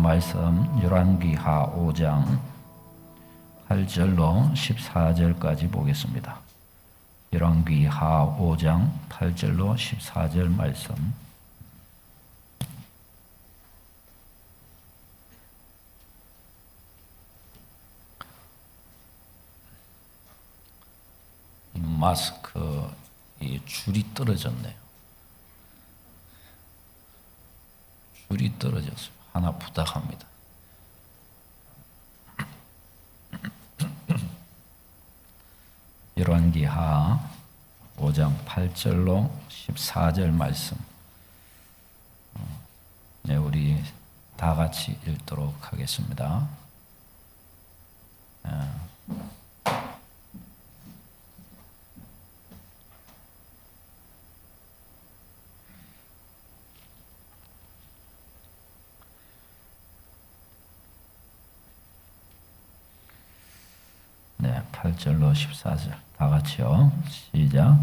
말씀 열왕기하 5장 8절로 14절까지 보겠습니다. 열왕기하 5장 8절로 14절 말씀. 이 마스크 이 줄이 떨어졌네요. 줄이 떨어졌어요. 하나 부탁합니다. 열왕기하 5장 8절로 14절 말씀. 네, 우리 다 같이 읽도록 하겠습니다. 네, 8절로 14절 다 같이요. 시작.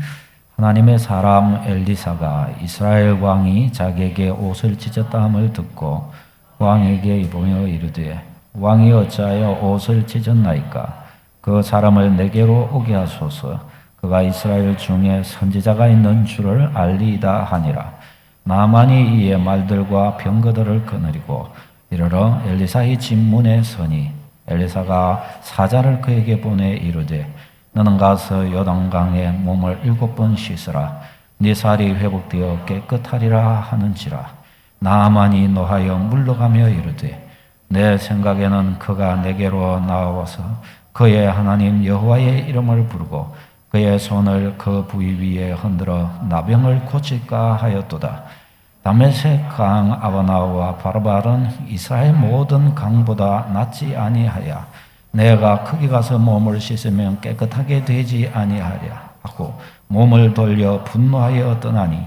하나님의 사람 엘리사가 이스라엘 왕이 자기에게 옷을 찢었다 함을 듣고 왕에게 이보며 이르되 왕이 어찌하여 옷을 찢었나이까? 그 사람을 내게로 오게 하소서. 그가 이스라엘 중에 선지자가 있는 줄을 알리이다 하니라. 나만이 이의 말들과 병거들을 거느리고 이르러 엘리사의 집 문에 서니 엘리사가 사자를 그에게 보내 이르되 너는 가서 요단강에 몸을 7번 씻으라. 네 살이 회복되어 깨끗하리라 하는지라. 나아만이 노하여 물러가며 이르되 내 생각에는 그가 내게로 나와서 그의 하나님 여호와의 이름을 부르고 그의 손을 그 부위 위에 흔들어 나병을 고칠까 하였도다. 다메섹 강 아바나와 바르발은 이스라엘 모든 강보다 낫지 아니하랴. 내가 거기 가서 몸을 씻으면 깨끗하게 되지 아니하랴 하고 몸을 돌려 분노하여 떠나니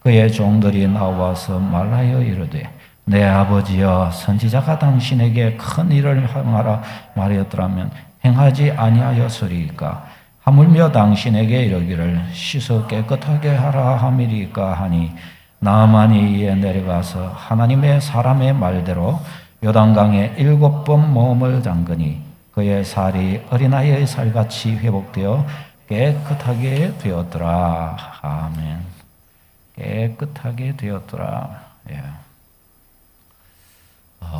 그의 종들이 나와서 말하여 이르되 내 아버지여 선지자가 당신에게 큰 일을 행하라 말하였더라면 행하지 아니하였으리이까? 하물며 당신에게 이르기를 씻어 깨끗하게 하라 함이리까 하니 나아만이 이에 내려가서 하나님의 사람의 말대로 요단강에 7번 몸을 담그니 그의 살이 어린아이의 살같이 회복되어 깨끗하게 되었더라. 아멘. 깨끗하게 되었더라. 예.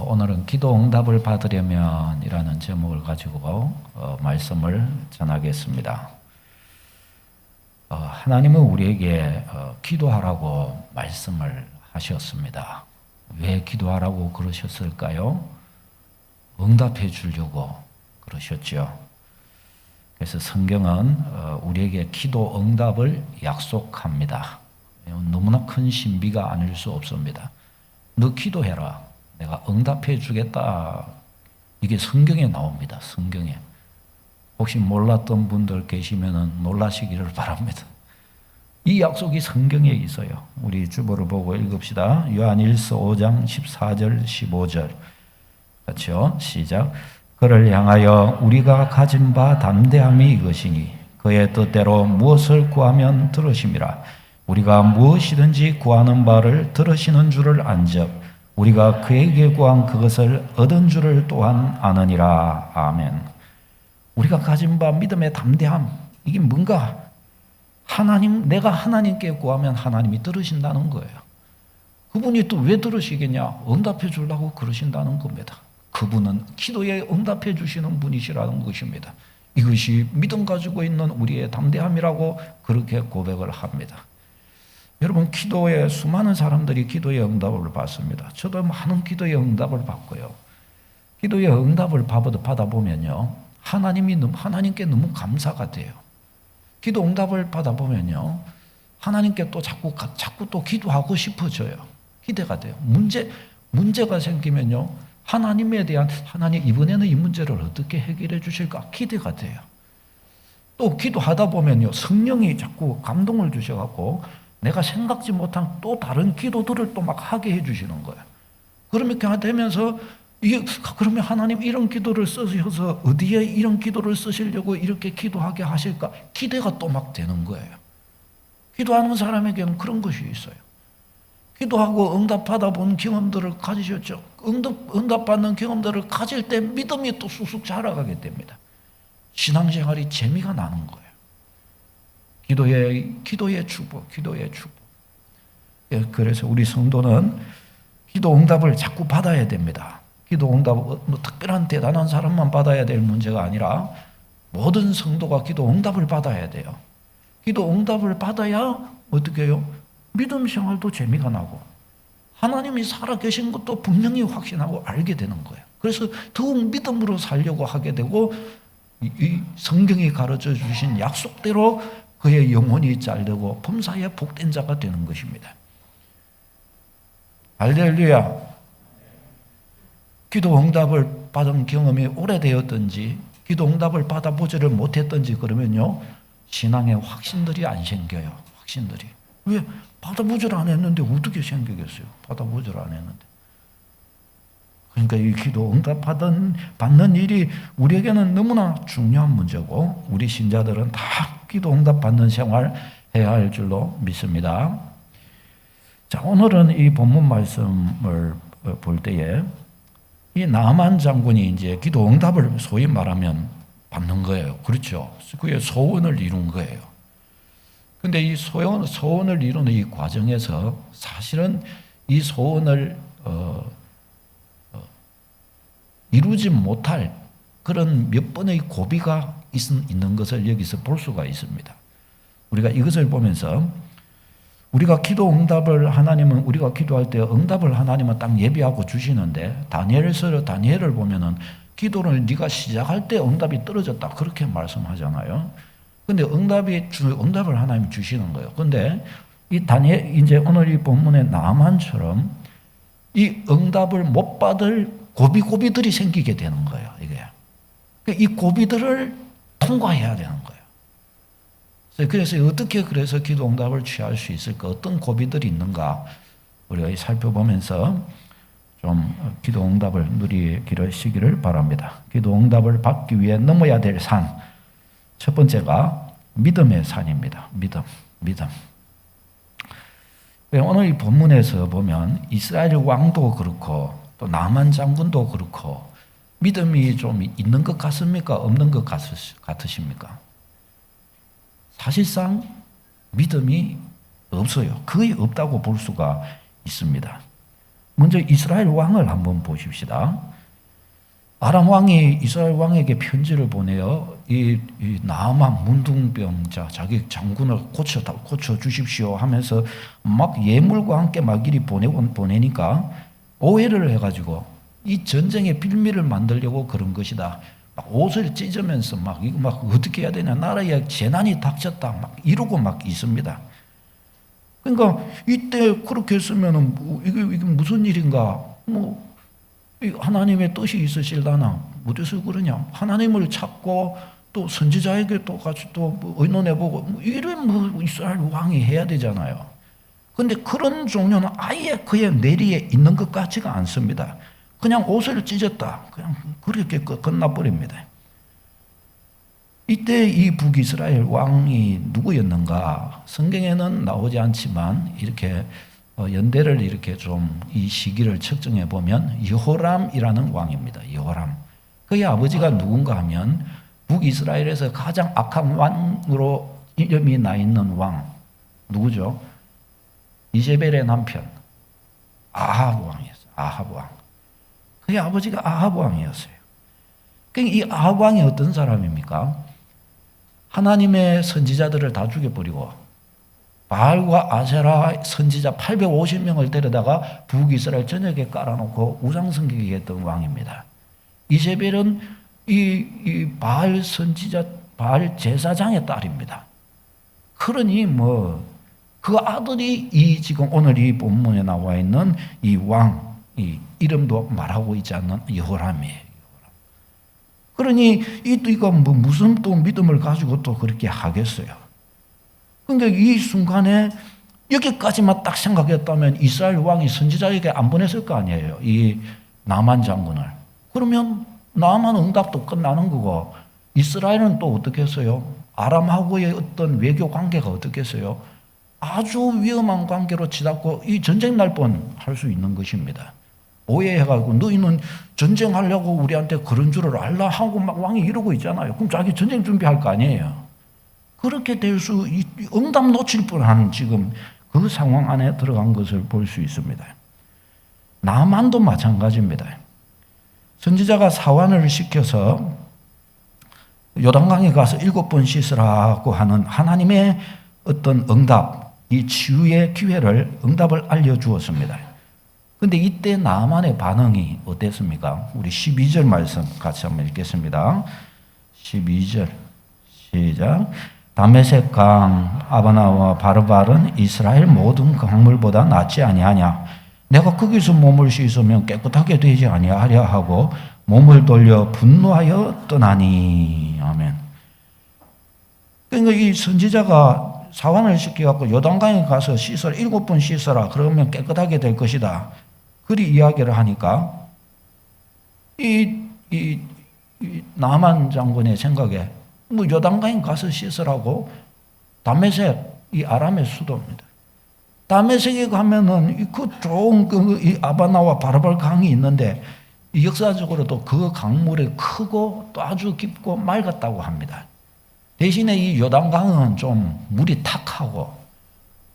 오늘은 기도 응답을 받으려면 이라는 제목을 가지고 말씀을 전하겠습니다. 하나님은 우리에게 기도하라고 말씀을 하셨습니다. 왜 기도하라고 그러셨을까요? 응답해 주려고 그러셨죠. 그래서 성경은 우리에게 기도 응답을 약속합니다. 너무나 큰 신비가 아닐 수 없습니다. 너 기도해라. 내가 응답해 주겠다. 이게 성경에 나옵니다. 성경에. 혹시 몰랐던 분들 계시면 놀라시기를 바랍니다. 이 약속이 성경에 있어요. 우리 주보를 보고 읽읍시다. 요한일서 5장 14절 15절 같이요. 시작. 그를 향하여 우리가 가진 바 담대함이 이것이니 그의 뜻대로 무엇을 구하면 들으심이라. 우리가 무엇이든지 구하는 바를 들으시는 줄을 안즉 우리가 그에게 구한 그것을 얻은 줄을 또한 아느니라. 아멘. 우리가 가진 바 믿음의 담대함, 이게 뭔가? 내가 하나님께 구하면 하나님이 들으신다는 거예요. 그분이 또 왜 들으시겠냐? 응답해 주려고 그러신다는 겁니다. 그분은 기도에 응답해 주시는 분이시라는 것입니다. 이것이 믿음 가지고 있는 우리의 담대함이라고 그렇게 고백을 합니다. 여러분, 기도에 수많은 사람들이 기도의 응답을 받습니다. 저도 많은 기도의 응답을 받고요. 기도의 응답을 받아보면요. 하나님께 너무 감사가 돼요. 기도 응답을 받아보면요. 하나님께 또 자꾸 또 기도하고 싶어져요. 기대가 돼요. 문제가 생기면요. 하나님 이번에는 이 문제를 어떻게 해결해 주실까? 기대가 돼요. 또 기도하다 보면요. 성령이 자꾸 감동을 주셔갖고 내가 생각지 못한 또 다른 기도들을 또 막 하게 해주시는 거예요. 그렇게 되면서 그러면 하나님 이런 기도를 쓰셔서 어디에 이런 기도를 쓰시려고 이렇게 기도하게 하실까? 기대가 또 막 되는 거예요. 기도하는 사람에게는 그런 것이 있어요. 기도하고 응답받아 본 경험들을 가지셨죠. 응답받는 경험들을 가질 때 믿음이 또 쑥쑥 자라가게 됩니다. 신앙생활이 재미가 나는 거예요. 기도의 축복. 예, 그래서 우리 성도는 기도 응답을 자꾸 받아야 됩니다. 기도 응답, 뭐 특별한 대단한 사람만 받아야 될 문제가 아니라 모든 성도가 기도 응답을 받아야 돼요. 기도 응답을 받아야 어떻게 해요? 믿음 생활도 재미가 나고 하나님이 살아계신 것도 분명히 확신하고 알게 되는 거예요. 그래서 더욱 믿음으로 살려고 하게 되고 이 성경이 가르쳐 주신 약속대로 그의 영혼이 잘되고 범사에 복된 자가 되는 것입니다. 할렐루야. 기도 응답을 받은 경험이 오래되었든지 기도 응답을 받아보지를 못했든지 그러면요 신앙의 확신들이 안 생겨요. 확신들이. 왜? 받아보질 않았는데 어떻게 생기겠어요? 받아보질 않았는데. 그러니까 이 기도 응답 받는 일이 우리에게는 너무나 중요한 문제고 우리 신자들은 다 기도 응답 받는 생활 해야 할 줄로 믿습니다. 자, 오늘은 이 본문 말씀을 볼 때에 이 나만 장군이 이제 기도 응답을 소위 말하면 받는 거예요. 그렇죠? 그의 소원을 이룬 거예요. 근데 이 소원을 이루는 이 과정에서 사실은 이 소원을 이루지 못할 그런 몇 번의 고비가 있는 것을 여기서 볼 수가 있습니다. 우리가 이것을 보면서 우리가 기도 응답을 하나님은 우리가 기도할 때 응답을 하나님은 딱 예비하고 주시는데 다니엘을 보면은 기도를 네가 시작할 때 응답이 떨어졌다 그렇게 말씀하잖아요. 근데 응답을 하나님이 주시는 거예요. 근데 이 다니엘 이제 오늘 이 본문의 나만처럼 이 응답을 못 받을 고비들이 생기게 되는 거예요. 이게 이 고비들을 통과해야 되는 거예요. 그래서 어떻게 기도 응답을 취할 수 있을까? 어떤 고비들이 있는가? 우리가 살펴보면서 좀 기도 응답을 누리기를 바랍니다. 기도 응답을 받기 위해 넘어야 될 산. 첫 번째가 믿음의 산입니다. 믿음. 오늘 이 본문에서 보면 이스라엘 왕도 그렇고 또 나만 장군도 그렇고 믿음이 좀 있는 것 같습니까? 없는 것 같으십니까? 사실상 믿음이 없어요. 거의 없다고 볼 수가 있습니다. 먼저 이스라엘 왕을 한번 보십시다. 아람 왕이 이스라엘 왕에게 편지를 보내요. 이 나아만 문둥병자 자기 장군을 고쳐 주십시오 하면서 막 예물과 함께 막 이리 보내니까 오해를 해가지고 이 전쟁의 빌미를 만들려고 그런 것이다. 막 옷을 찢으면서 이거 어떻게 해야 되냐, 나라에 재난이 닥쳤다 막 이러고 막 있습니다. 그러니까 이때 그렇게 했으면은 이게 무슨 일인가? 하나님의 뜻이 있으실라나? 어디서 그러냐? 하나님을 찾고 또 선지자에게 또 같이 또 의논해보고 이런 이스라엘 왕이 해야 되잖아요. 근데 그런 종류는 아예 그의 내리에 있는 것 같지가 않습니다. 그냥 옷을 찢었다. 그냥 그렇게 끝나버립니다. 이때 이 북이스라엘 왕이 누구였는가? 성경에는 나오지 않지만 이렇게 연대를 이렇게 좀 이 시기를 측정해 보면 여호람이라는 왕입니다. 여호람. 그의 아버지가 누군가 하면 북이스라엘에서 가장 악한 왕으로 이름이 나 있는 왕. 누구죠? 이세벨의 남편 아합 왕이었어요. 아합 왕. 그의 아버지가 아합 왕이었어요. 그러니까 이 아합 왕이 어떤 사람입니까? 하나님의 선지자들을 다 죽여버리고 바알과 아세라 선지자 850명을 데려다가 북이스라엘 전역에 깔아놓고 우상숭배하게 했던 왕입니다. 이세벨은 이 바알 선지자 바알 제사장의 딸입니다. 그러니 그 아들이 이 지금 오늘 이 본문에 나와 있는 이 왕, 이 이름도 말하고 있지 않는 여호람이에요. 그러니 이거 무슨 또 믿음을 가지고 또 그렇게 하겠어요? 그러니까 이 순간에 여기까지만 딱 생각했다면 이스라엘 왕이 선지자에게 안 보냈을 거 아니에요. 이 나만 장군을. 그러면 나만 응답도 끝나는 거고 이스라엘은 또 어떻게 했어요? 아람하고의 어떤 외교 관계가 어떻게 했어요? 아주 위험한 관계로 치닫고 이 전쟁 날 뻔 할 수 있는 것입니다. 오해해가지고 너희는 전쟁하려고 우리한테 그런 줄을 알라 하고 막 왕이 이러고 있잖아요. 그럼 자기 전쟁 준비할 거 아니에요. 그렇게 될 수, 응답 놓칠 뻔한 지금 그 상황 안에 들어간 것을 볼 수 있습니다. 나만도 마찬가지입니다. 선지자가 사환을 시켜서 요단강에 가서 7번 씻으라고 하는 하나님의 어떤 응답, 이 치유의 기회를, 응답을 알려주었습니다. 근데 이때 나만의 반응이 어땠습니까? 우리 12절 말씀 같이 한번 읽겠습니다. 12절 시작. 다메섹 강 아바나와 바르발은 이스라엘 모든 강물보다 낫지 아니하냐? 내가 거기서 몸을 씻으면 깨끗하게 되지 아니하랴 하고 몸을 돌려 분노하여 떠나니. 아멘. 그러니까 이 선지자가 사환을 시켜갖고 요단강에 가서 씻어라, 7번 씻어라. 그러면 깨끗하게 될 것이다. 그리 이야기를 하니까 이 나만 장군의 생각에 뭐 요단강에 가서 씻으라고. 다메섹, 이 아람의 수도입니다. 다메섹에 가면은 그 좋은 이 아바나와 바르발 강이 있는데 역사적으로도 그 강물이 크고 또 아주 깊고 맑았다고 합니다. 대신에 이 요단강은 좀 물이 탁하고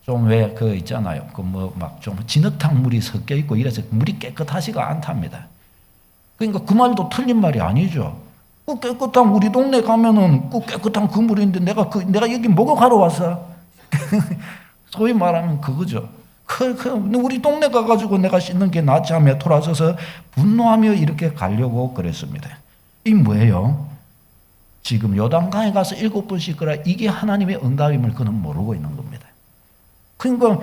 좀 왜 그 있잖아요. 그 뭐 막 좀 진흙탕 물이 섞여 있고 이래서 물이 깨끗하지가 않답니다. 그러니까 그 말도 틀린 말이 아니죠. 그 깨끗한 우리 동네 가면은 그 깨끗한 그 물인데 내가 여기 목욕하러 왔어. 소위 말하면 그거죠. 우리 동네 가가지고 내가 씻는 게 낫지 하며 돌아서서 분노하며 이렇게 가려고 그랬습니다. 이 뭐예요? 지금 요단강에 가서 7번 씻으라, 이게 하나님의 응답임을 그는 모르고 있는 겁니다. 그러니까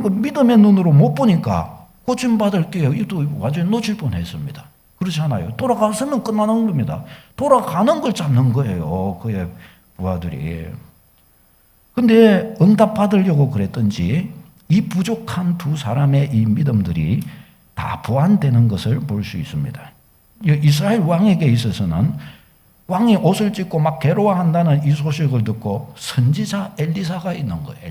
믿음의 눈으로 못 보니까 고침받을게요. 이도 완전히 놓칠 뻔했습니다. 그렇지 않아요? 돌아갔으면 끝나는 겁니다. 돌아가는 걸 잡는 거예요. 그의 부하들이. 근데 응답 받으려고 그랬던지 이 부족한 두 사람의 이 믿음들이 다 보완되는 것을 볼 수 있습니다. 이스라엘 왕에게 있어서는 왕이 옷을 찢고 막 괴로워한다는 이 소식을 듣고 선지자 엘리사가 있는 거예요.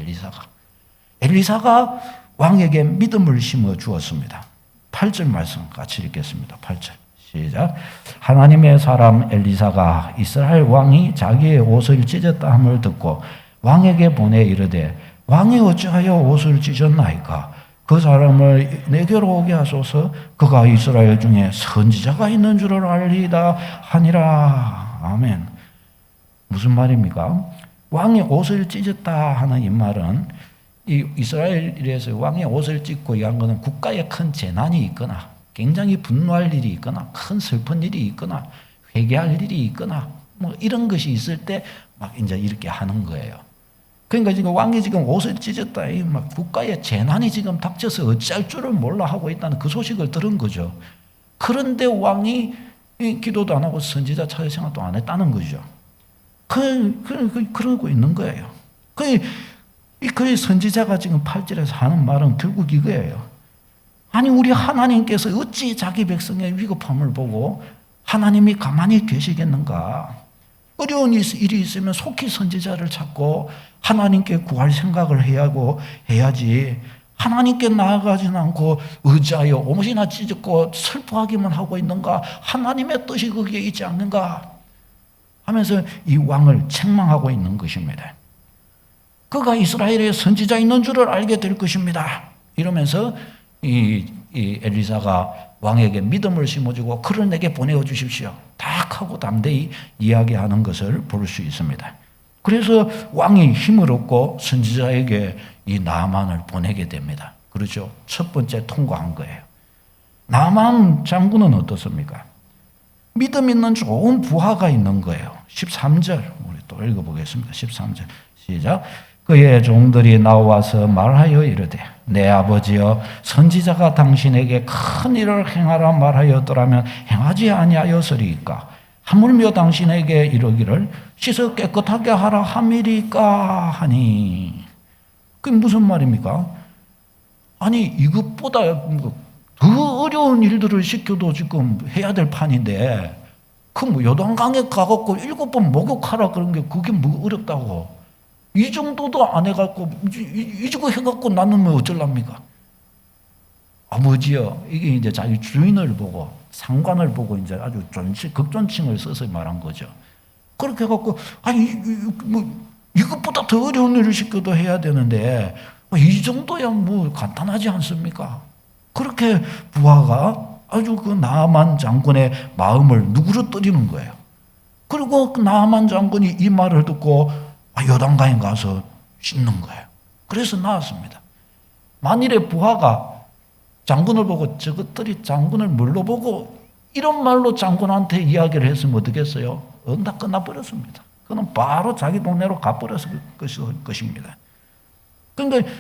엘리사가 왕에게 믿음을 심어 주었습니다. 8절 말씀 같이 읽겠습니다. 8절 시작. 하나님의 사람 엘리사가 이스라엘 왕이 자기의 옷을 찢었다 함을 듣고 왕에게 보내 이르되 왕이 어찌하여 옷을 찢었나이까? 그 사람을 내게로 오게 하소서. 그가 이스라엘 중에 선지자가 있는 줄을 알리다 하니라. 아멘. 무슨 말입니까? 왕이 옷을 찢었다 하는 이 말은 이 이스라엘에서 왕의 옷을 찢고 이한 것은 국가에 큰 재난이 있거나 굉장히 분노할 일이 있거나 큰 슬픈 일이 있거나 회개할 일이 있거나 뭐 이런 것이 있을 때 막 이제 이렇게 하는 거예요. 그러니까 지금 왕이 지금 옷을 찢었다, 막 국가에 재난이 지금 닥쳐서 어찌할 줄을 몰라 하고 있다는 그 소식을 들은 거죠. 그런데 왕이 기도도 안 하고 선지자 차례 생활도 안 했다는 거죠. 그러고 있는 거예요. 그 선지자가 지금 8절에서 하는 말은 결국 이거예요. 아니 우리 하나님께서 어찌 자기 백성의 위급함을 보고 하나님이 가만히 계시겠는가? 어려운 일이 있으면 속히 선지자를 찾고 하나님께 구할 생각을 해야지. 하나님께 나아가지는 않고 의지하여 옷이나 찢고 슬퍼하기만 하고 있는가? 하나님의 뜻이 거기에 있지 않는가? 하면서 이 왕을 책망하고 있는 것입니다. 그가 이스라엘에 선지자 있는 줄을 알게 될 것입니다. 이러면서 이 엘리사가 왕에게 믿음을 심어주고 그를 내게 보내어 주십시오. 딱 하고 담대히 이야기하는 것을 볼 수 있습니다. 그래서 왕이 힘을 얻고 선지자에게 이 나만을 보내게 됩니다. 그렇죠? 첫 번째 통과한 거예요. 나만 장군은 어떻습니까? 믿음 있는 좋은 부하가 있는 거예요. 13절 우리 또 읽어보겠습니다. 13절 시작. 그의 종들이 나와서 말하여 이르되 내 아버지여 선지자가 당신에게 큰 일을 행하라 말하였더라면 행하지 아니하였으리까? 하물며 당신에게 이르기를 씻어 깨끗하게 하라 함이리까 하니. 그게 무슨 말입니까? 아니 이것보다 더 어려운 일들을 시켜도 지금 해야 될 판인데 그 뭐 요단강에 가갖고 7번 목욕하라 그런 게 그게 뭐 어렵다고? 이 정도도 안 해갖고 이거 해갖고 나는 뭐 어쩔랍니까? 아버지요, 이게 이제 자기 주인을 보고 상관을 보고 이제 아주 극존칭을 써서 말한 거죠. 그렇게 해갖고 아니 뭐 이것보다 더 어려운 일을 시켜도 해야 되는데 이 정도야 뭐 간단하지 않습니까? 그렇게 부하가 아주 그 나아만 장군의 마음을 누그러뜨리는 거예요. 그리고 그 나아만 장군이 이 말을 듣고 요단강에 가서 씻는 거예요. 그래서 나왔습니다. 만일에 부하가 장군을 보고 저것들이 장군을 뭘로 보고 이런 말로 장군한테 이야기를 했으면 어떻겠어요? 응답 끝나버렸습니다. 그는 바로 자기 동네로 가버렸을 것입니다. 그러니까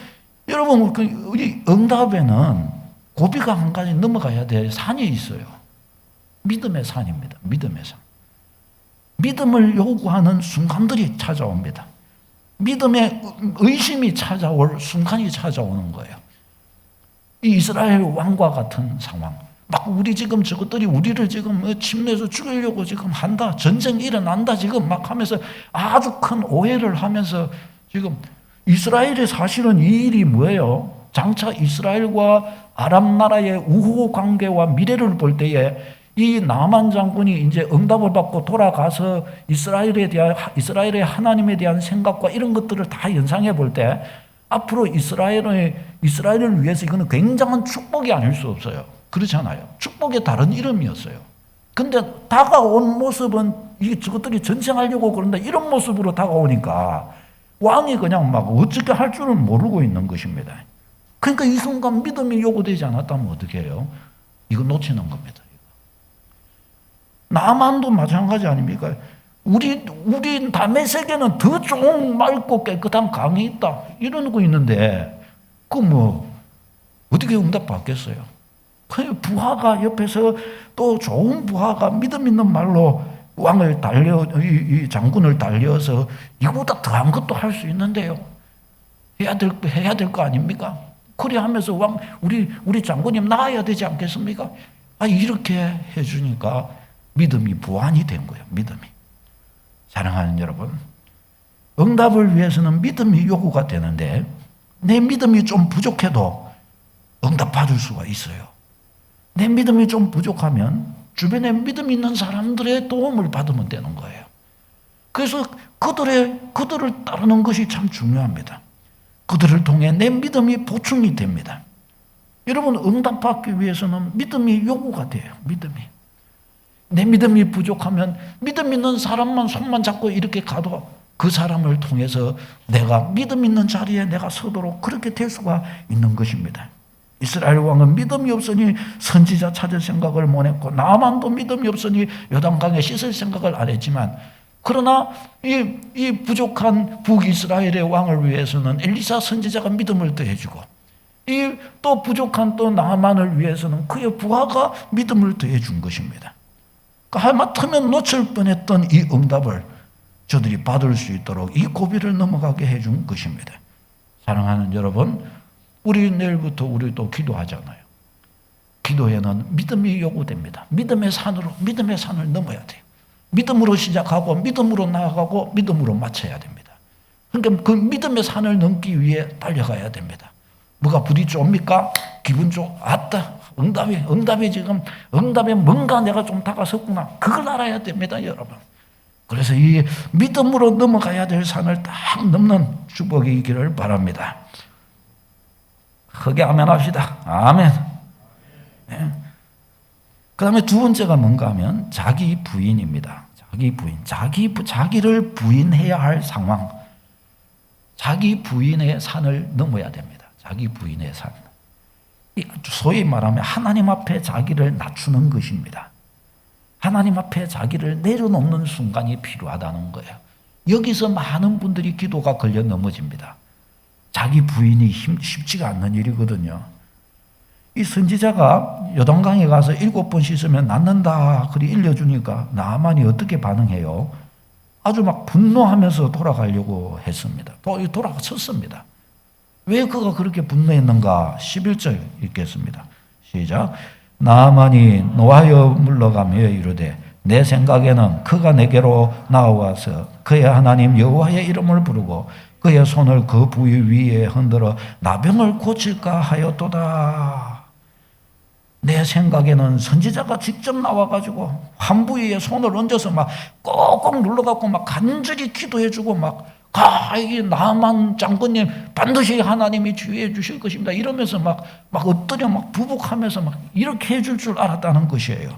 여러분 우리 응답에는 고비가 한 가지 넘어가야 될 산이 있어요. 믿음의 산입니다. 믿음의 산. 믿음을 요구하는 순간들이 찾아옵니다. 믿음의 의심이 찾아올 순간이 찾아오는 거예요. 이 이스라엘 왕과 같은 상황. 막 우리 지금 저것들이 우리를 지금 침내에서 죽이려고 지금 한다. 전쟁이 일어난다. 지금 막 하면서 아주 큰 오해를 하면서 지금 이스라엘의 사실은 이 일이 뭐예요? 장차 이스라엘과 아람 나라의 우호 관계와 미래를 볼 때에 이 나만 장군이 이제 응답을 받고 돌아가서 이스라엘의 하나님에 대한 생각과 이런 것들을 다 연상해 볼 때 앞으로 이스라엘을 위해서 이거는 굉장한 축복이 아닐 수 없어요. 그렇잖아요. 축복의 다른 이름이었어요. 근데 다가온 모습은 저것들이 전쟁하려고 그런다 이런 모습으로 다가오니까 왕이 그냥 막 어떻게 할 줄은 모르고 있는 것입니다. 그러니까 이 순간 믿음이 요구되지 않았다면 어떻게 해요? 이거 놓치는 겁니다. 나만도 마찬가지 아닙니까? 우리 다메섹에는 더 좋은 맑고 깨끗한 강이 있다 이러고 있는데 그 뭐 어떻게 응답 받겠어요? 그 부하가 옆에서 또 좋은 부하가 믿음 있는 말로 왕을 이 장군을 달려서 이거보다 더한 것도 할 수 있는데요. 해야 될 거 아닙니까? 그래 하면서 우리 장군님 나아야 되지 않겠습니까? 이렇게 해주니까 믿음이 보완이 된 거예요. 믿음이. 사랑하는 여러분, 응답을 위해서는 믿음이 요구가 되는데 내 믿음이 좀 부족해도 응답 받을 수가 있어요. 내 믿음이 좀 부족하면 주변에 믿음 있는 사람들의 도움을 받으면 되는 거예요. 그래서 그들을 따르는 것이 참 중요합니다. 그들을 통해 내 믿음이 보충이 됩니다. 여러분, 응답받기 위해서는 믿음이 요구가 돼요. 믿음이. 내 믿음이 부족하면 믿음 있는 사람만 손만 잡고 이렇게 가도 그 사람을 통해서 내가 믿음 있는 자리에 내가 서도록 그렇게 될 수가 있는 것입니다. 이스라엘 왕은 믿음이 없으니 선지자 찾을 생각을 못 했고 나만도 믿음이 없으니 요단강에 씻을 생각을 안 했지만 그러나 이 부족한 북이스라엘의 왕을 위해서는 엘리사 선지자가 믿음을 더해주고 이 또 부족한 또 나만을 위해서는 그의 부하가 믿음을 더해준 것입니다. 하마터면 놓칠 뻔했던 이 응답을 저들이 받을 수 있도록 이 고비를 넘어가게 해준 것입니다. 사랑하는 여러분, 우리 내일부터 우리도 기도하잖아요. 기도에는 믿음이 요구됩니다. 믿음의 산을 넘어야 돼요. 믿음으로 시작하고 믿음으로 나아가고 믿음으로 마쳐야 됩니다. 그러니까 그 믿음의 산을 넘기 위해 달려가야 됩니다. 뭐가 부딪혀옵니까? 기분 아따 응답에 뭔가 내가 좀 다가섰구나. 그걸 알아야 됩니다, 여러분. 그래서 이 믿음으로 넘어가야 될 산을 딱 넘는 축복이기를 바랍니다. 크게 아멘 합시다. 아멘. 네. 그 다음에 두 번째가 뭔가 하면 자기 부인입니다. 자기 부인. 자기를 부인해야 할 상황. 자기 부인의 산을 넘어야 됩니다. 자기 부인의 산. 소위 말하면 하나님 앞에 자기를 낮추는 것입니다. 하나님 앞에 자기를 내려놓는 순간이 필요하다는 거예요. 여기서 많은 분들이 기도가 걸려 넘어집니다. 자기 부인이 쉽지가 않는 일이거든요. 이 선지자가 요단강에 가서 7번 씻으면 낫는다 그리 일러주니까 나아만이 어떻게 반응해요? 아주 막 분노하면서 돌아가려고 했습니다. 돌아섰습니다. 왜 그가 그렇게 분노했는가? 11절 읽겠습니다. 시작. 나아만이 노하여 물러가며 이르되 내 생각에는 그가 내게로 나와서 그의 하나님 여호와의 이름을 부르고 그의 손을 그 부위 위에 흔들어 나병을 고칠까 하였도다. 내 생각에는 선지자가 직접 나와가지고 한 부위에 손을 얹어서 막 꼭꼭 눌러갖고 막 간절히 기도해주고 막 이 나만 장군님 반드시 하나님이 주의해 주실 것입니다 이러면서 막 엎드려 막 부복하면서 막 이렇게 해줄 줄 알았다는 것이에요.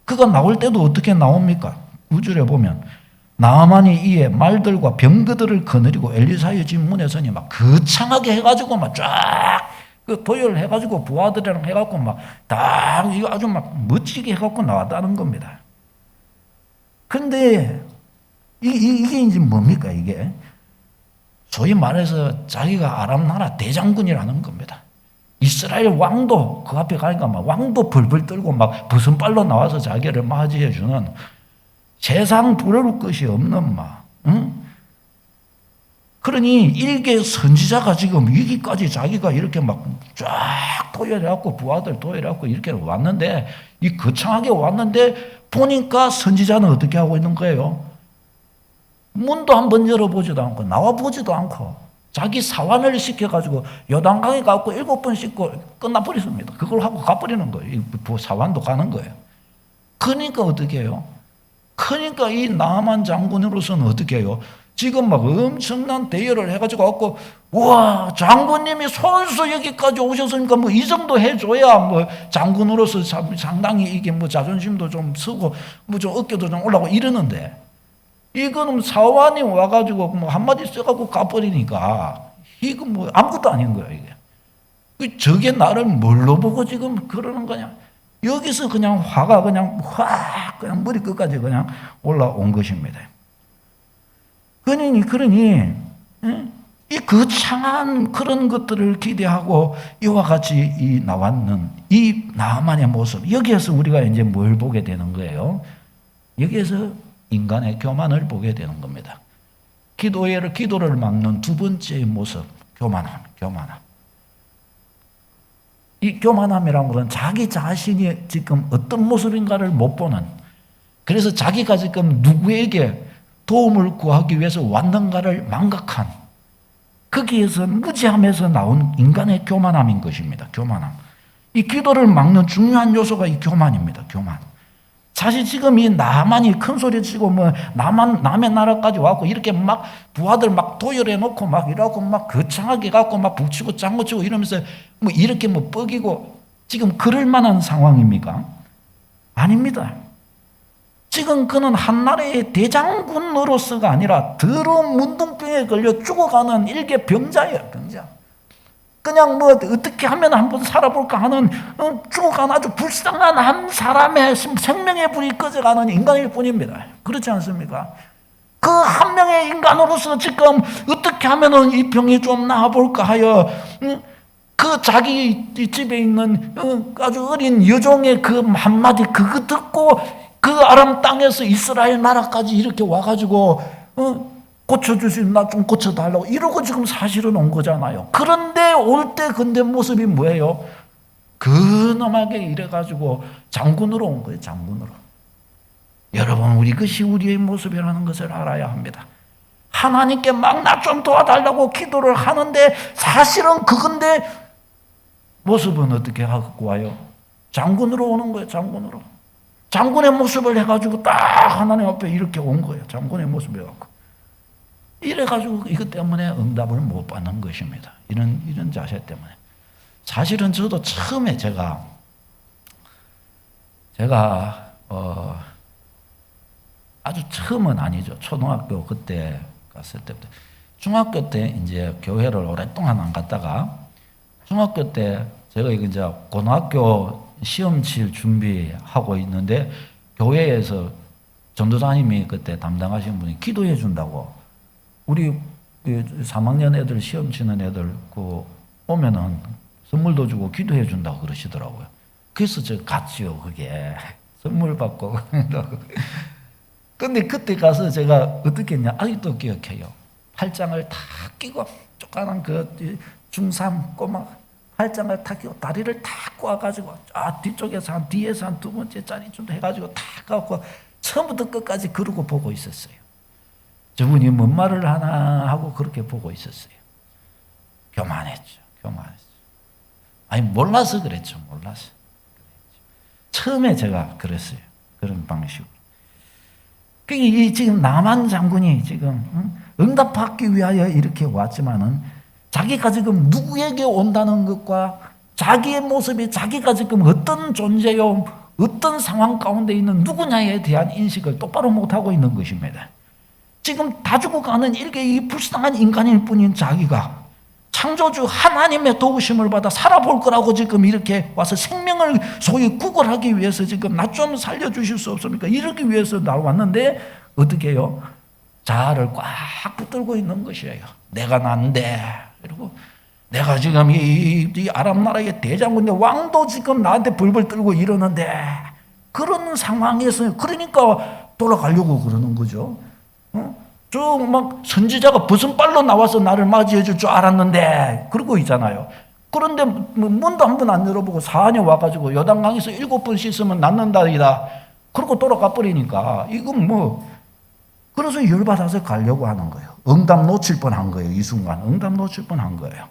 그가 나올 때도 어떻게 나옵니까? 9절에 보면 나아만이 이에 말들과 병거들을 거느리고 엘리사의 집 문에 서니 막 거창하게 해가지고 막 쫙 그 도열해가지고 부하들이랑 해갖고 막 딱 이거 아주 막 멋지게 해갖고 나왔다는 겁니다. 근데 이게 이제 뭡니까 이게? 소위 말해서 자기가 아람 나라 대장군이라는 겁니다. 이스라엘 왕도 그 앞에 가니까 막 왕도 벌벌 떨고 막 벗은발로 나와서 자기를 맞이해 주는 세상 부러울 것이 없는 막 그러니 일개 선지자가 지금 위기까지 자기가 이렇게 막 쫙 도열해갖고 부하들 도열해갖고 이렇게 왔는데 이 거창하게 왔는데 보니까 선지자는 어떻게 하고 있는 거예요? 문도 한번 열어보지도 않고 나와보지도 않고 자기 사환을 시켜가지고 요단강에 가고 7번 씻고 끝나버렸습니다. 그걸 하고 가버리는 거예요. 사환도 가는 거예요. 그러니까 어떻게 해요? 그러니까 이 나만 장군으로서는 어떻게 해요? 지금 막 엄청난 대열을 해가지고 갖고 와 장군님이 손수 여기까지 오셨으니까 뭐 이 정도 해줘야 뭐 장군으로서 상당히 이게 뭐 자존심도 좀 쓰고 뭐 좀 어깨도 좀 올라가고 이러는데 이거는 사환이 와가지고 뭐 한마디 써갖고 가버리니까 이거 뭐 아무것도 아닌 거야 이게. 저게 나를 뭘로 보고 지금 그러는 거냐? 여기서 그냥 화가 그냥 확 그냥 머리 끝까지 그냥 올라온 것입니다. 그러니 이 거창한 그런 것들을 기대하고 이와 같이 이 나왔는 이 나만의 모습 여기에서 우리가 이제 뭘 보게 되는 거예요? 여기에서 인간의 교만을 보게 되는 겁니다. 기도를 막는 두 번째 모습 교만함. 이 교만함이라는 것은 자기 자신이 지금 어떤 모습인가를 못 보는 그래서 자기가 지금 누구에게 도움을 구하기 위해서 왔는가를 망각한 거기에서 무지함에서 나온 인간의 교만함인 것입니다. 교만함. 이 기도를 막는 중요한 요소가 이 교만입니다. 교만. 사실 지금 이 나만이 큰 소리 치고 뭐 남의 나라까지 와고 이렇게 막 부하들 막 도열해 놓고 막 이러고 막 거창하게 갖고 막 북치고 장구치고 이러면서 뭐 이렇게 뭐 뻐기고 지금 그럴 만한 상황입니까? 아닙니다. 지금 그는 한 나라의 대장군으로서가 아니라 더러운 문둥병에 걸려 죽어가는 일개 병자예요. 병자. 그냥 뭐 어떻게 하면 한번 살아볼까 하는 죽어가는 아주 불쌍한 한 사람의 생명의 불이 꺼져가는 인간일 뿐입니다. 그렇지 않습니까? 그 한 명의 인간으로서 지금 어떻게 하면 이 병이 좀 나아볼까 하여 그 자기 집에 있는 아주 어린 여종의 그 한마디 그거 듣고 그 아람 땅에서 이스라엘 나라까지 이렇게 와가지고 고쳐주시면 나 좀 고쳐달라고 이러고 지금 사실은 온 거잖아요. 그런데 올 때 근데 모습이 뭐예요? 근엄하게 이래가지고 장군으로 온 거예요. 장군으로. 여러분 우리 그것이 우리의 모습이라는 것을 알아야 합니다. 하나님께 막 나 좀 도와달라고 기도를 하는데 사실은 그건데 모습은 어떻게 하고 와요? 장군으로 오는 거예요. 장군으로. 장군의 모습을 해가지고 딱 하나님 앞에 이렇게 온 거예요. 장군의 모습을 해갖고. 이래가지고 이것 때문에 응답을 못 받는 것입니다. 이런 자세 때문에. 사실은 저도 처음에 제가 아주 처음은 아니죠. 초등학교 그때 갔을 때부터. 중학교 때 이제 교회를 오랫동안 안 갔다가 중학교 때 제가 이제 고등학교 시험 칠 준비하고 있는데 교회에서 전도사님이 그때 담당하신 분이 기도해 준다고 우리 3학년 애들 시험 치는 애들 오면은 선물도 주고 기도해 준다고 그러시더라고요. 그래서 제가 갔지요. 그게 선물 받고 근데 그때 가서 제가 어떻게 했냐 아직도 기억해요. 팔짱을 다 끼고 조그만 그 중3 꼬마 팔짱을 탁 끼고 다리를 탁 꼬아가지고 뒤쪽에서 뒤에서 한 두 번째 자리 좀 해가지고 탁 갖고 처음부터 끝까지 그러고 보고 있었어요. 저분이 뭔 말을 하나 하고 그렇게 보고 있었어요. 교만했죠. 아니 몰라서 그랬죠. 처음에 제가 그랬어요. 그런 방식으로. 이 지금 남한 장군이 지금 응답받기 위하여 이렇게 왔지만은 자기가 지금 누구에게 온다는 것과 자기의 모습이 자기가 지금 어떤 존재요, 어떤 상황 가운데 있는 누구냐에 대한 인식을 똑바로 못하고 있는 것입니다. 지금 다 죽어가는 이렇게 이 불쌍한 인간일 뿐인 자기가 창조주 하나님의 도우심을 받아 살아볼 거라고 지금 이렇게 와서 생명을 소위 구걸하기 위해서 지금 나 좀 살려주실 수 없습니까? 이러기 위해서 나왔는데 어떻게 해요? 자아를 꽉 붙들고 있는 것이에요. 내가 난데, 그리고 내가 지금 이 아랍 나라의 대장군인데 왕도 지금 나한테 벌벌 떨고 이러는데 그런 상황에서 그러니까 돌아가려고 그러는 거죠. 저 막 선지자가 무슨 빨로 나와서 나를 맞이해 줄 줄 알았는데 그러고 있잖아요. 그런데 문도 한 번 안 열어보고 사안에 와가지고 요단강에서 7번 씻으면 낫는다이다. 그러고 돌아가 버리니까 이건 뭐 그래서 열받아서 가려고 하는 거예요. 응답 놓칠 뻔한 거예요. 이 순간 응답 놓칠 뻔한 거예요.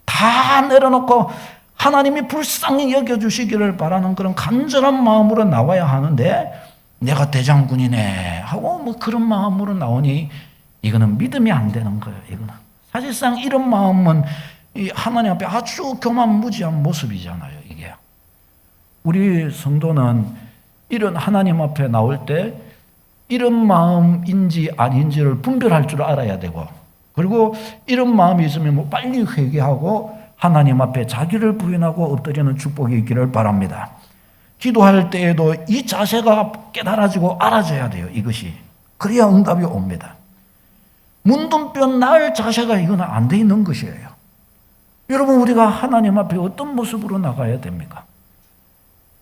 다 내려놓고 하나님이 불쌍히 여겨주시기를 바라는 그런 간절한 마음으로 나와야 하는데 내가 대장군이네 하고 뭐 그런 마음으로 나오니 이거는 믿음이 안 되는 거예요. 이거는 사실상 이런 마음은 하나님 앞에 아주 교만무지한 모습이잖아요. 이게 우리 성도는 이런 하나님 앞에 나올 때 이런 마음인지 아닌지를 분별할 줄 알아야 되고, 그리고 이런 마음이 있으면 뭐 빨리 회개하고 하나님 앞에 자기를 부인하고 엎드리는 축복이 있기를 바랍니다. 기도할 때에도 이 자세가 깨달아지고 알아져야 돼요. 이것이. 그래야 응답이 옵니다. 문둥뼈 날 자세가 이거는 안 돼 있는 것이에요. 여러분, 우리가 하나님 앞에 어떤 모습으로 나가야 됩니까?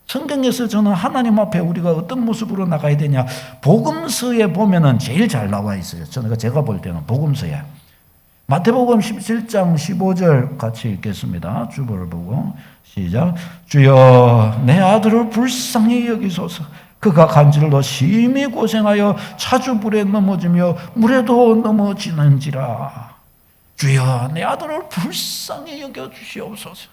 성경에서 저는 하나님 앞에 우리가 어떤 모습으로 나가야 되냐, 복음서에 보면은 제일 잘 나와 있어요. 제가 볼 때는 복음서에. 마태복음 17장 15절 같이 읽겠습니다. 주보를 보고 시작. 주여 내 아들을 불쌍히 여기소서. 그가 간질로 심히 고생하여 차주불에 넘어지며 물에도 넘어지는지라. 주여 내 아들을 불쌍히 여겨주시옵소서.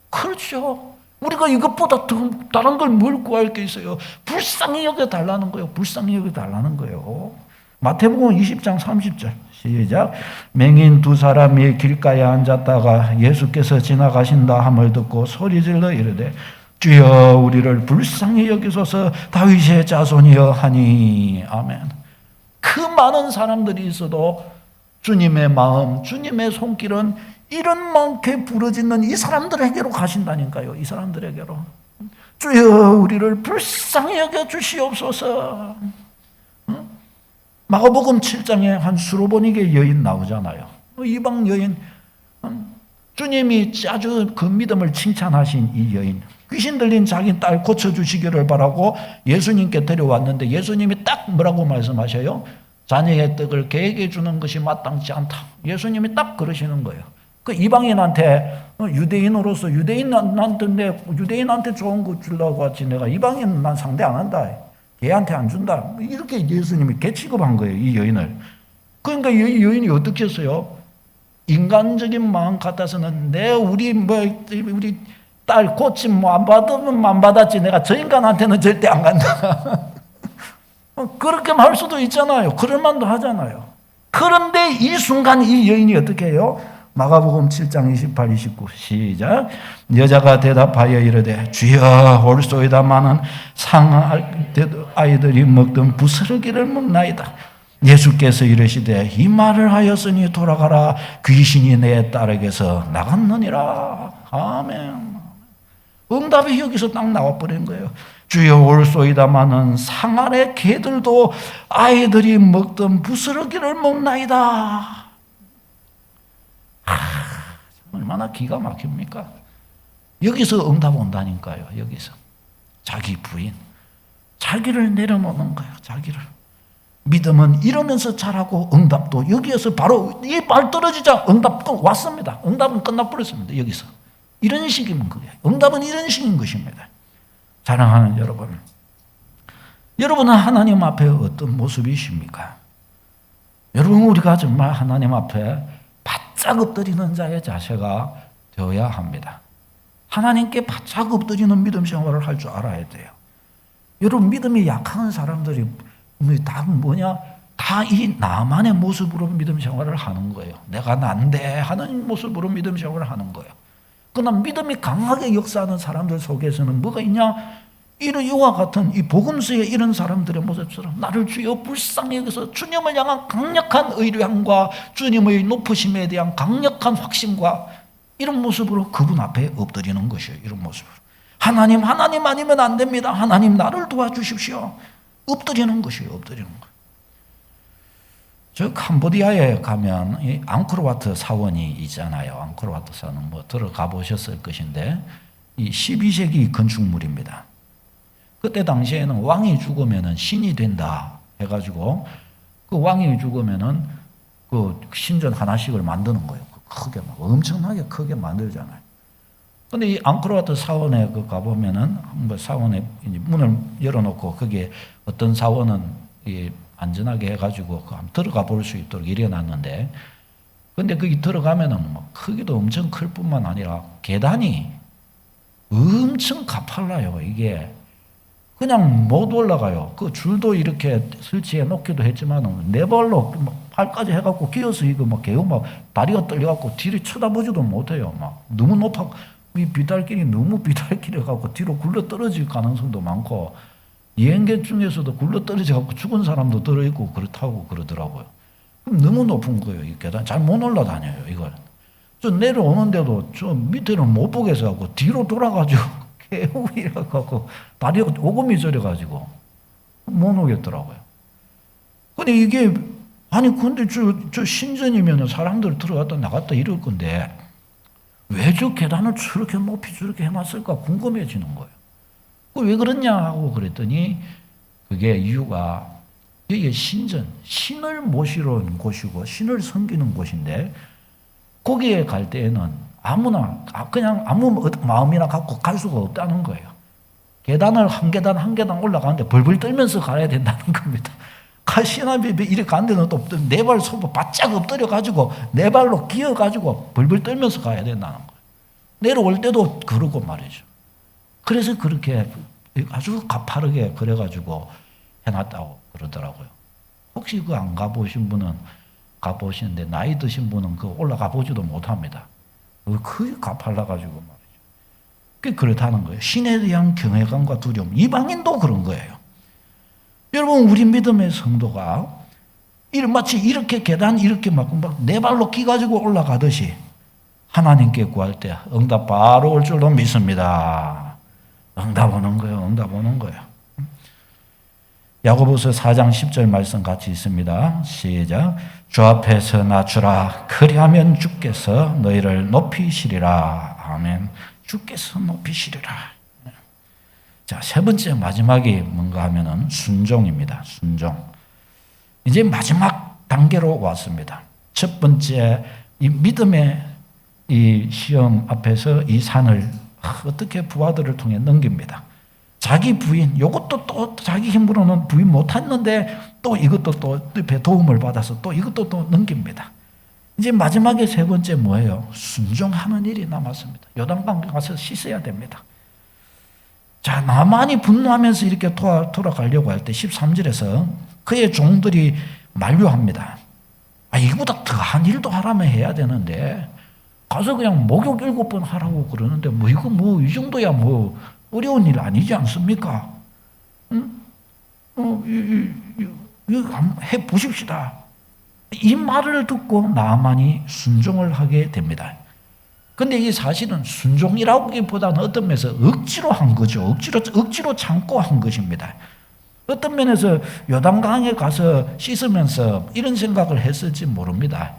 그렇죠. 우리가 이것보다 더 다른 걸 뭘 구할 게 있어요. 불쌍히 여겨달라는 거예요. 불쌍히 여겨달라는 거예요. 마태복음 20장 30절 시작. 맹인 두 사람이 길가에 앉았다가 예수께서 지나가신다 함을 듣고 소리질러 이르되 주여 우리를 불쌍히 여기소서 다윗의 자손이여 하니. 아멘. 그 많은 사람들이 있어도 주님의 마음, 주님의 손길은 이런 많게 부러지는 이 사람들에게로 가신다니까요. 이 사람들에게로. 주여 우리를 불쌍히 여겨 주시옵소서. 마가복음 7장에 한 수로보니게 여인 나오잖아요. 이방 여인, 주님이 아주 그 믿음을 칭찬하신 이 여인, 귀신 들린 자기 딸 고쳐주시기를 바라고 예수님께 데려왔는데 예수님이 딱 뭐라고 말씀하셔요? 자녀의 떡을 개에게 주는 것이 마땅치 않다. 예수님이 딱 그러시는 거예요. 그 이방인한테 유대인으로서 유대인한테 좋은 거 주려고 하지 내가 이방인 난 상대 안 한다. 걔한테 안 준다. 이렇게 예수님이 개 취급한 거예요. 이 여인을. 그러니까 이 여인이 어떻게 했어요? 인간적인 마음 같아서는 우리 딸 고침 안 받으면 안 받았지 내가 저 인간한테는 절대 안 간다. 그렇게 말 수도 있잖아요. 그럴 만도 하잖아요. 그런데 이 순간 이 여인이 어떻게 해요? 마가복음 7장 28, 29 시작. 여자가 대답하여 이르되 주여 올소이다마는 아이들이 먹던 부스러기를 먹나이다. 예수께서 이르시되 이 말을 하였으니 돌아가라. 귀신이 내 딸에게서 나갔느니라. 아멘. 응답이 여기서 딱 나와버린 거예요. 주여 올소이다마는 상아의 개들도 아이들이 먹던 부스러기를 먹나이다. 얼마나 기가 막힙니까? 여기서 응답 온다니까요. 여기서 자기 부인, 자기를 내려놓는 거예요. 자기를. 믿음은 이러면서 자라고 응답도 여기에서 바로 이 말 떨어지자 응답 왔습니다. 응답은 끝나버렸습니다. 여기서. 이런 식이면 그게. 응답은 이런 식인 것입니다. 사랑하는 여러분, 여러분은 하나님 앞에 어떤 모습이십니까? 여러분, 우리가 정말 하나님 앞에 바짝 엎드리는 자의 자세가 되어야 합니다. 하나님께 바짝 엎드리는 믿음 생활을 할 줄 알아야 돼요. 여러분, 믿음이 약한 사람들이 다 뭐냐? 다 이 나만의 모습으로 믿음 생활을 하는 거예요. 내가 난데 하는 모습으로 믿음 생활을 하는 거예요. 그러나 믿음이 강하게 역사하는 사람들 속에서는 뭐가 있냐? 이와 같은 이 복음서에 이런 사람들의 모습처럼 나를 주여 불쌍히 여기서 주님을 향한 강력한 의뢰함과 주님의 높으심에 대한 강력한 확신과 이런 모습으로 그분 앞에 엎드리는 것이에요. 이런 모습으로. 하나님 아니면 안 됩니다. 하나님 나를 도와주십시오. 엎드리는 것이에요. 엎드리는 것. 저 캄보디아에 가면 이 앙코르와트 사원이 있잖아요. 앙코르와트 사원 뭐 들어가 보셨을 것인데 이 12세기 건축물입니다. 그때 당시에는 왕이 죽으면은 신이 된다 해가지고 그 왕이 죽으면은 그 신전 하나씩을 만드는 거예요. 크게 막 엄청나게 크게 만들잖아요. 근데 이 앙코르와트 사원에 그 가보면은 한번 사원에 문을 열어놓고 거기에 어떤 사원은 이 안전하게 해가지고 한번 들어가 볼 수 있도록 일해놨는데, 근데 거기 들어가면은 뭐 크기도 엄청 클 뿐만 아니라 계단이 엄청 가팔라요. 이게 그냥 못 올라가요. 그 줄도 이렇게 설치해 놓기도 했지만 네 발로 발까지 해갖고 기어서 이거 막 개우 막 다리가 떨려갖고 뒤를 쳐다보지도 못해요. 막 너무 높아, 이 비탈길이 너무 비탈길해갖고 뒤로 굴러 떨어질 가능성도 많고, 여행객 중에서도 굴러 떨어져갖고 죽은 사람도 들어있고 그렇다고 그러더라고요. 그럼 너무 높은 거예요. 이 계단 잘 못 올라다녀요. 이걸 저 내려오는데도 저 밑에는 못 보겠어 갖고 뒤로 돌아가지고 개우 이래갖고 다리가 오금이 저려가지고 못 오겠더라고요. 근데 이게 아니 근데 저 신전이면 사람들 들어갔다 나갔다 이럴 건데 왜 저 계단을 저렇게 높이 저렇게 해놨을까 궁금해지는 거예요. 왜 그러냐 하고 그랬더니 그게 이유가 이게 신전, 신을 모시러 온 곳이고 신을 섬기는 곳인데 거기에 갈 때에는 아무나 그냥 아무 마음이나 갖고 갈 수가 없다는 거예요. 계단을 한 계단 한 계단 올라가는데 벌벌 떨면서 가야 된다는 겁니다. 신합이 이렇게 가는 데는 또 네 발 소부 바짝 엎드려 가지고 네 발로 기어 가지고 벌벌 떨면서 가야 된다는 거예요. 내려올 때도 그러고 말이죠. 그래서 그렇게 아주 가파르게 그래가지고 해놨다고 그러더라고요. 혹시 그 안 가보신 분은 가보시는데 나이 드신 분은 그 올라가 보지도 못합니다. 그게 가팔라가지고 말이죠. 그렇다는 거예요. 신에 대한 경외감과 두려움. 이방인도 그런 거예요. 여러분, 우리 믿음의 성도가 마치 이렇게 계단 이렇게 막 네 발로 끼가지고 올라가듯이 하나님께 구할 때 응답 바로 올 줄로 믿습니다. 응답 오는 거예요. 응답 오는 거예요. 야고보서 4장 10절 말씀 같이 있습니다. 시작. 주 앞에서 낮추라. 그리하면 주께서 너희를 높이시리라. 아멘. 주께서 높이시리라. 자, 세 번째 마지막이 뭔가 하면은 순종입니다. 순종. 이제 마지막 단계로 왔습니다. 첫 번째 이 믿음의 이 시험 앞에서 이 산을 어떻게 부하들을 통해 넘깁니다. 자기 부인, 이것도 또 자기 힘으로는 부인 못했는데 또 이것도 또 옆에 도움을 받아서 또 이것도 또 넘깁니다. 이제 마지막에 세 번째 뭐예요? 순종하는 일이 남았습니다. 요단강 가서 씻어야 됩니다. 자, 나만이 분노하면서 이렇게 돌아가려고 할 때 13절에서 그의 종들이 만류합니다. 이거보다 더한 일도 하라면 해야 되는데 가서 그냥 목욕 7번 하라고 그러는데 이거 이 정도야 어려운 일 아니지 않습니까? 응? 이거 한번 해보십시다. 이 말을 듣고 나만이 순종을 하게 됩니다. 근데 이게 사실은 순종이라기보다는 어떤 면에서 억지로 한 거죠. 억지로 참고 한 것입니다. 어떤 면에서 요단강에 가서 씻으면서 이런 생각을 했을지 모릅니다.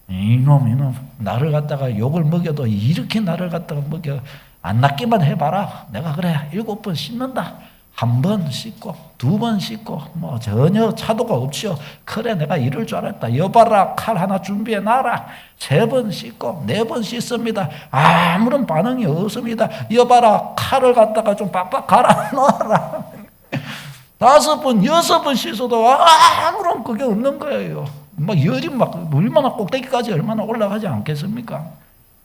이놈 나를 갖다가 욕을 먹여도 이렇게 나를 갖다가 먹여 안 낫기만 해봐라. 내가 그래 7번 씻는다. 1번 씻고 2번 씻고 전혀 차도가 없죠. 그래 내가 이럴 줄 알았다. 여봐라 칼 하나 준비해 놔라. 3번 씻고 4번 씻습니다. 아무런 반응이 없습니다. 여봐라 칼을 갖다가 좀 빡빡 갈아 놔라. 5번 6번 씻어도 아무런 그게 없는 거예요. 막 열이 막 얼마나 꼭대기까지 얼마나 올라가지 않겠습니까?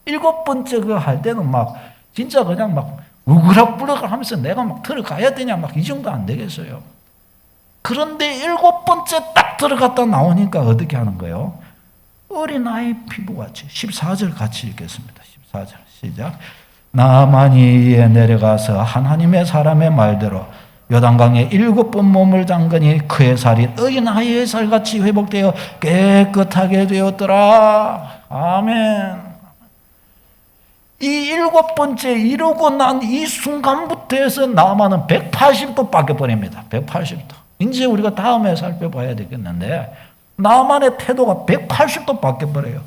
7번째 그 할 때는 막 진짜 그냥 막 우그락부락 하면서 내가 막 들어가야 되냐 막 이 정도 안 되겠어요. 그런데 7번째 딱 들어갔다 나오니까 어떻게 하는 거예요? 어린아이 피부같이 14절 같이 읽겠습니다. 14절 시작. 나아만이 이에 내려가서 하나님의 사람의 말대로 요단강에 7번 몸을 담그니 그의 살이 어린아이의 살같이 회복되어 깨끗하게 되었더라. 아멘. 이 7번째 이루고 난 이 순간부터 해서 나아만은 180도 바뀌어버립니다. 180도. 이제 우리가 다음에 살펴봐야 되겠는데 나만의 태도가 180도 바뀌어버려요.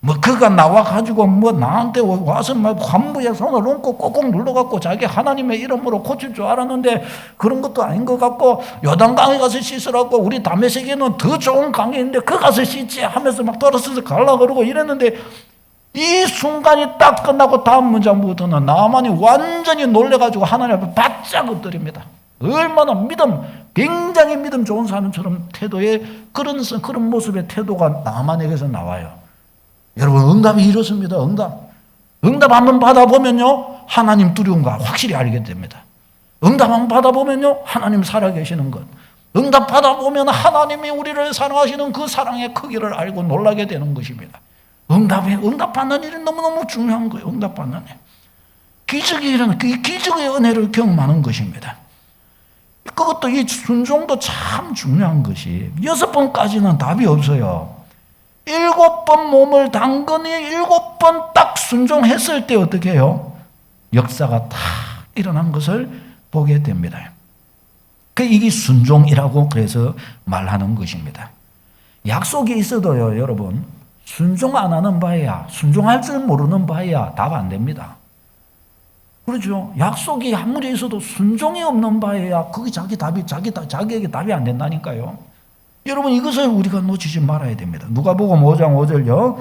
뭐 그가 나와가지고 뭐 나한테 와서 막 환부에 손을 얹고 꼭꼭 눌러갖고 자기 하나님의 이름으로 고칠 줄 알았는데 그런 것도 아닌 것 같고 요단강에 가서 씻으라고 우리 다메섹에는 더 좋은 강이 있는데 그 가서 씻지 하면서 막 돌아서서 가려고 그러고 이랬는데 이 순간이 딱 끝나고 다음 문장부터는 나만이 완전히 놀래가지고 하나님 앞에 바짝 엎드립니다. 얼마나 굉장히 믿음 좋은 사람처럼 태도의 그런 모습의 태도가 나만에게서 나와요. 여러분 응답이 이렇습니다. 응답 한번 받아보면요 하나님 두려운 거 확실히 알게 됩니다. 응답 한번 받아보면요 하나님 살아계시는 것, 응답 받아보면 하나님이 우리를 사랑하시는 그 사랑의 크기를 알고 놀라게 되는 것입니다. 응답 받는 일이 너무너무 중요한 거예요. 응답 받는 일. 기적이 일어나는 그 기적의 은혜를 경험하는 것입니다. 그것도 이 순종도 참 중요한 것이 6번까지는 답이 없어요. 7번 몸을 담그니 7번 딱 순종했을 때 어떻게 해요? 역사가 딱 일어난 것을 보게 됩니다. 이게 순종이라고 그래서 말하는 것입니다. 약속이 있어도요, 여러분, 순종 안 하는 바에야, 순종할 줄 모르는 바에야 답 안 됩니다. 그렇죠? 약속이 아무리 있어도 순종이 없는 바에야 그게 자기에게 답이 안 된다니까요. 여러분 이것을 우리가 놓치지 말아야 됩니다. 누가복음 5장 5절요.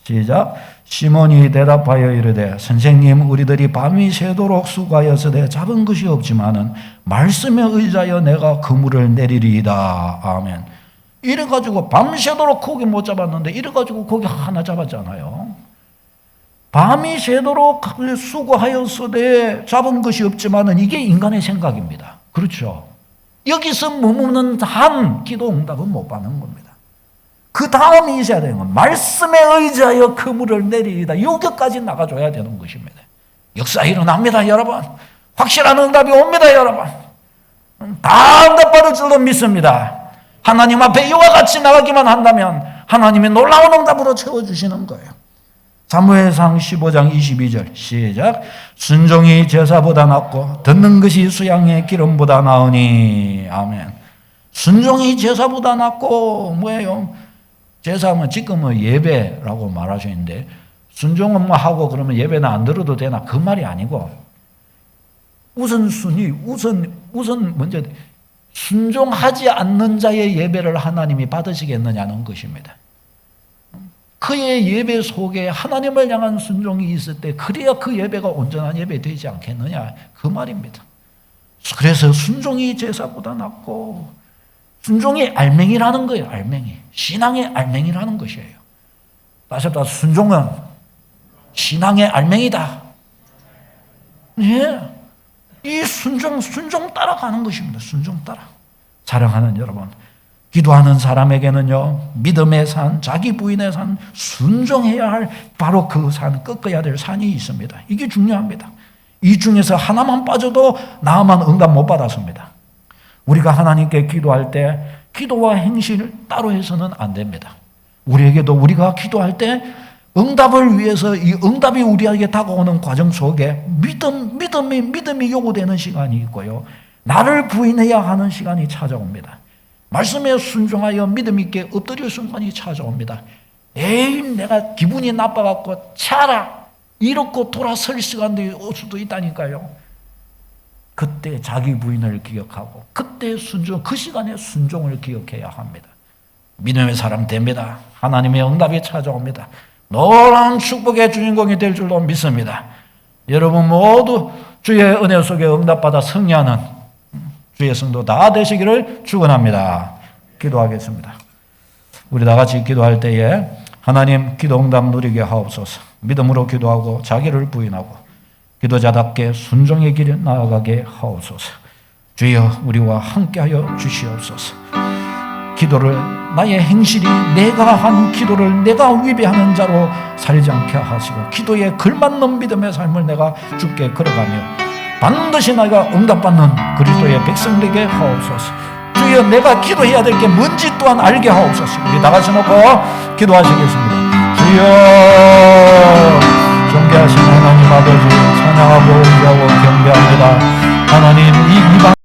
시작. 시몬이 대답하여 이르되 선생님 우리들이 밤이 새도록 수고하였으되 잡은 것이 없지만은 말씀에 의지하여 내가 그물을 내리리이다. 아멘. 이래가지고 밤새도록 고기 못 잡았는데 이래가지고 고기 하나 잡았잖아요. 밤이 새도록 수고하였으되 잡은 것이 없지만은 이게 인간의 생각입니다. 그렇죠? 여기서 머무는 한 기도 응답은 못 받는 겁니다. 그 다음이 있어야 되는 건 말씀에 의지하여 그물을 내리이다. 여기까지 나가줘야 되는 것입니다. 역사 일어납니다, 여러분. 확실한 응답이 옵니다, 여러분. 다 응답받을 줄로 믿습니다. 하나님 앞에 이와 같이 나가기만 한다면 하나님이 놀라운 응답으로 채워주시는 거예요. 사무엘상 15장 22절 시작. 순종이 제사보다 낫고 듣는 것이 수양의 기름보다 나으니. 아멘. 순종이 제사보다 낫고 뭐예요? 제사하면 지금은 예배라고 말하시는데 순종은 뭐 하고 그러면 예배는 안 들어도 되나? 그 말이 아니고 우선 먼저 순종하지 않는 자의 예배를 하나님이 받으시겠느냐는 것입니다. 그의 예배 속에 하나님을 향한 순종이 있을 때 그래야 그 예배가 온전한 예배 되지 않겠느냐 그 말입니다. 그래서 순종이 제사보다 낫고 순종이 알맹이라는 거예요. 알맹이. 신앙의 알맹이라는 것이에요. 다시 한번 순종은 신앙의 알맹이다. 예. 이 순종 따라가는 것입니다. 순종 따라. 사랑하는 여러분, 기도하는 사람에게는요, 믿음의 산, 자기 부인의 산, 순종해야 할 바로 그 산, 꺾어야 될 산이 있습니다. 이게 중요합니다. 이 중에서 하나만 빠져도 나만 응답 못 받았습니다. 우리가 하나님께 기도할 때 기도와 행실을 따로 해서는 안 됩니다. 우리에게도 우리가 기도할 때 응답을 위해서 이 응답이 우리에게 다가오는 과정 속에 믿음이 요구되는 시간이 있고요. 나를 부인해야 하는 시간이 찾아옵니다. 말씀에 순종하여 믿음 있게 엎드릴 순간이 찾아옵니다. 에이 내가 기분이 나빠갖고 차라 이렇고 돌아설 시간도 올 수도 있다니까요. 그때 자기 부인을 기억하고 그때 그 시간에 순종을 기억해야 합니다. 믿음의 사람 됩니다. 하나님의 응답이 찾아옵니다. 놀라운 축복의 주인공이 될 줄로 믿습니다. 여러분 모두 주의 은혜 속에 응답받아 승리하는 주의 성도 다 되시기를 축원합니다. 기도하겠습니다. 우리 다 같이 기도할 때에 하나님 기도 응답 누리게 하옵소서. 믿음으로 기도하고 자기를 부인하고 기도자답게 순종의 길에 나아가게 하옵소서. 주여 우리와 함께하여 주시옵소서. 기도를 나의 행실이 내가 한 기도를 내가 위배하는 자로 살지 않게 하시고 기도에 걸맞는 믿음의 삶을 내가 주께 걸어가며 반드시 내가 응답받는 그리스도의 백성 되게 하옵소서. 주여 내가 기도해야 될 게 뭔지 또한 알게 하옵소서. 우리 다 같이 놓고 기도하시겠습니다. 주여 존귀하신 하나님 아버지 찬양하고 의지하고 경배합니다. 하나님 이 이방